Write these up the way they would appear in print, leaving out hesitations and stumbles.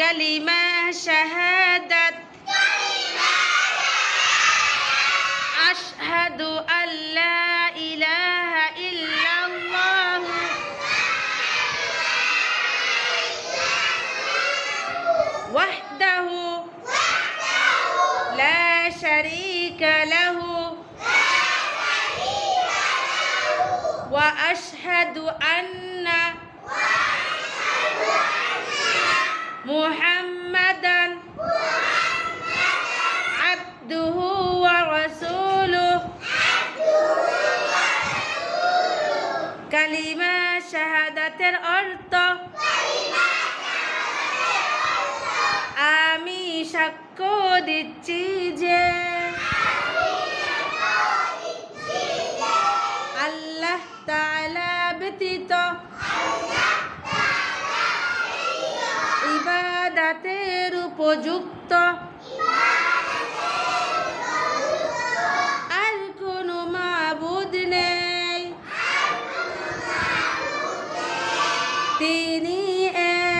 কালিমা শাহাদাত আশহাদু আল্লা ইলাহা ইল্লাল্লাহ ওয়াহদাহু লা শারীকা লাহু ওয়া আশহাদু আন্না মুহাম্মাদান আবদুহু ওয়া রাসূলুহু কালিমা শাহাদাতের অর্থ আমি সাক্ষ্য দিচ্ছি যে আল্লাহ তাআলা ব্যতীত ইবাদতের উপযুক্ত আর কোনো মাবুদ নেই, তিনি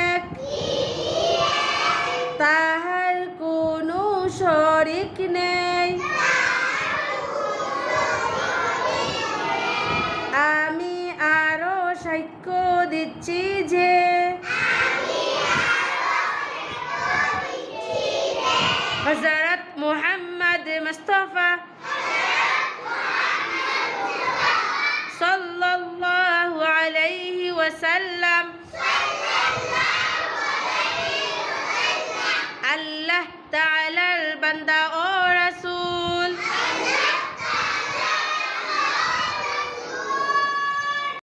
এক, তাহার কোনো শরীক নেই। আমি আরো সাক্ষ্য দিচ্ছি যে হযরত মুহাম্মদ মুস্তাফা সাল্লাল্লাহু আলাইহি ওয়াসাল্লাম